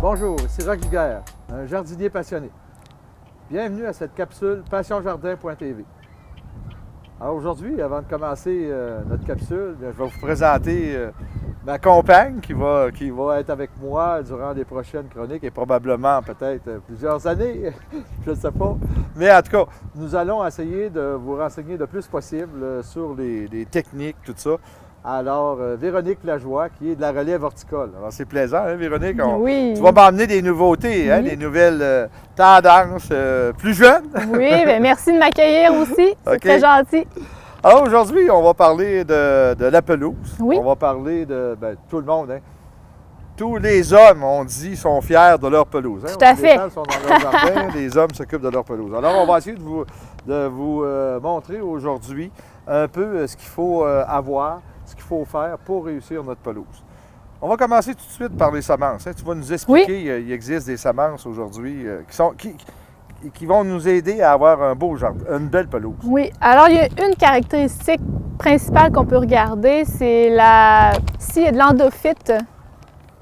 Bonjour, ici Roch Giguère, un jardinier passionné. Bienvenue à cette capsule passionjardin.tv. Alors aujourd'hui, avant de commencer notre capsule, je vais vous présenter ma compagne qui va être avec moi durant les prochaines chroniques et probablement peut-être plusieurs années, je ne sais pas. Mais en tout cas, nous allons essayer de vous renseigner le plus possible sur les techniques, tout ça. Alors, Véronique Lajoie, qui est de la relève horticole. Alors, c'est plaisant, hein, Véronique? Oui. Tu vas m'emmener des nouveautés, hein, des nouvelles tendances plus jeunes. Oui, bien, merci de m'accueillir aussi. C'est très gentil. Alors, aujourd'hui, on va parler de la pelouse. Oui. On va parler de tout le monde. Hein. Tous les hommes, on dit, sont fiers de leur pelouse. Hein. Tout à fait. Les femmes sont dans leur jardin, les hommes s'occupent de leur pelouse. Alors, on va essayer de vous montrer aujourd'hui un peu ce qu'il faut avoir, ce qu'il faut faire pour réussir notre pelouse. On va commencer tout de suite par les semences. Hein. Tu vas nous expliquer, il existe des semences aujourd'hui qui vont nous aider à avoir un beau jardin, une belle pelouse. Oui, alors il y a une caractéristique principale qu'on peut regarder, c'est s'il y a de l'endophyte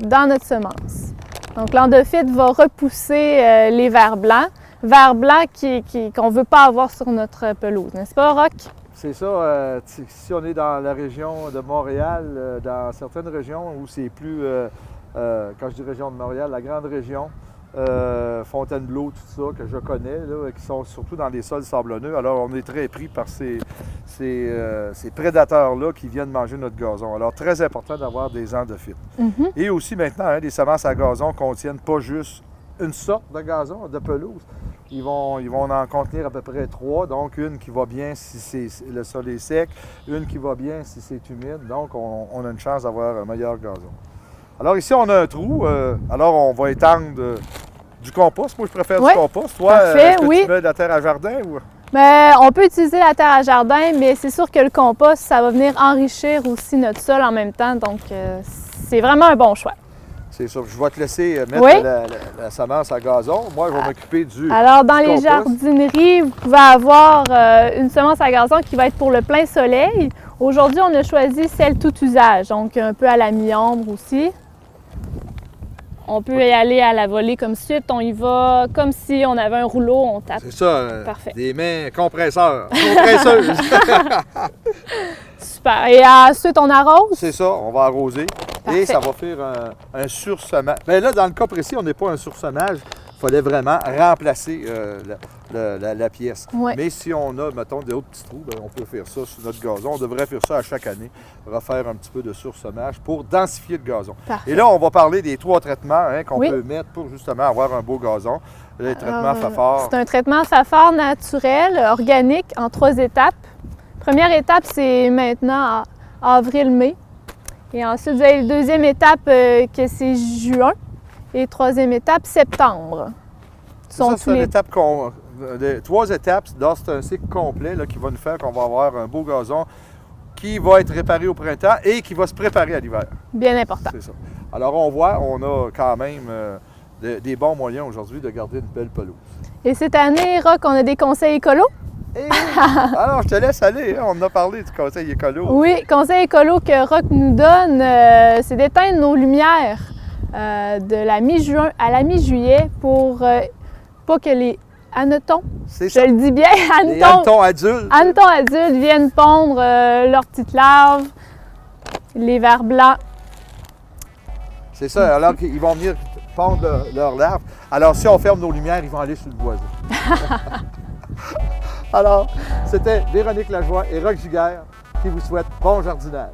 dans notre semence. Donc l'endophyte va repousser les vers blancs qu'on ne veut pas avoir sur notre pelouse, n'est-ce pas, Roch? C'est ça. Si on est dans la région de Montréal, dans certaines régions où c'est plus, quand je dis région de Montréal, la grande région, Fontainebleau, tout ça, que je connais, là, qui sont surtout dans les sols sablonneux. Alors, on est très pris par ces prédateurs-là qui viennent manger notre gazon. Alors, très important d'avoir des endophytes. Et aussi maintenant, hein, les semences à gazon contiennent pas juste une sorte de gazon, de pelouse. Ils vont en contenir à peu près 3, donc une qui va bien si le sol est sec, une qui va bien si c'est humide, donc on a une chance d'avoir un meilleur gazon. Alors ici, on a un trou, alors on va étendre du compost. Moi, je préfère du compost. Toi, est-ce que tu mets de la terre à jardin? Ou... Bien, on peut utiliser la terre à jardin, mais c'est sûr que le compost, ça va venir enrichir aussi notre sol en même temps, donc c'est vraiment un bon choix. C'est ça. Je vais te laisser mettre la semence à gazon. Moi, je vais m'occuper du Alors, dans les jardineries, vous pouvez avoir une semence à gazon qui va être pour le plein soleil. Aujourd'hui, on a choisi celle tout usage, donc un peu à la mi-ombre aussi. On peut y aller à la volée comme suite. On y va comme si on avait un rouleau, on tape. C'est ça. Parfait. Des mains compresseuses. Super. Et ensuite, on arrose? C'est ça. On va arroser. Parfait. Et ça va faire un sursemage. Mais là, dans le cas précis, on n'est pas un sursemage. Il fallait vraiment remplacer la pièce. Ouais. Mais si on a, mettons, des autres petits trous, bien, on peut faire ça sur notre gazon. On devrait faire ça à chaque année, refaire un petit peu de sursemage pour densifier le gazon. Parfait. Et là, on va parler des 3 traitements qu'on peut mettre pour justement avoir un beau gazon. Les traitements Fafard. C'est un traitement Fafard naturel, organique, en 3 étapes. Première étape, c'est maintenant avril-mai. Et ensuite, vous avez la deuxième étape que c'est juin. Et troisième étape, septembre. Ça, c'est une étape 3 étapes, c'est un cycle complet là, qui va nous faire qu'on va avoir un beau gazon qui va être réparé au printemps et qui va se préparer à l'hiver. Bien important. C'est ça. Alors, on voit, on a quand même des bons moyens aujourd'hui de garder une belle pelouse. Et cette année, Roch, on a des conseils écolos? Alors, je te laisse aller. Hein? On a parlé du conseil écolo. Oui, conseil écolo que Roch nous donne, c'est d'éteindre nos lumières de la mi-juin à la mi-juillet pour pas que les hannetons, je le dis bien, hannetons adultes viennent pondre leurs petites larves, les vers blancs. C'est ça, alors qu'ils vont venir pondre leurs larves. Alors, si on ferme nos lumières, ils vont aller sur le boisé. Alors, c'était Véronique Lajoie et Roch Giguère qui vous souhaitent bon jardinage.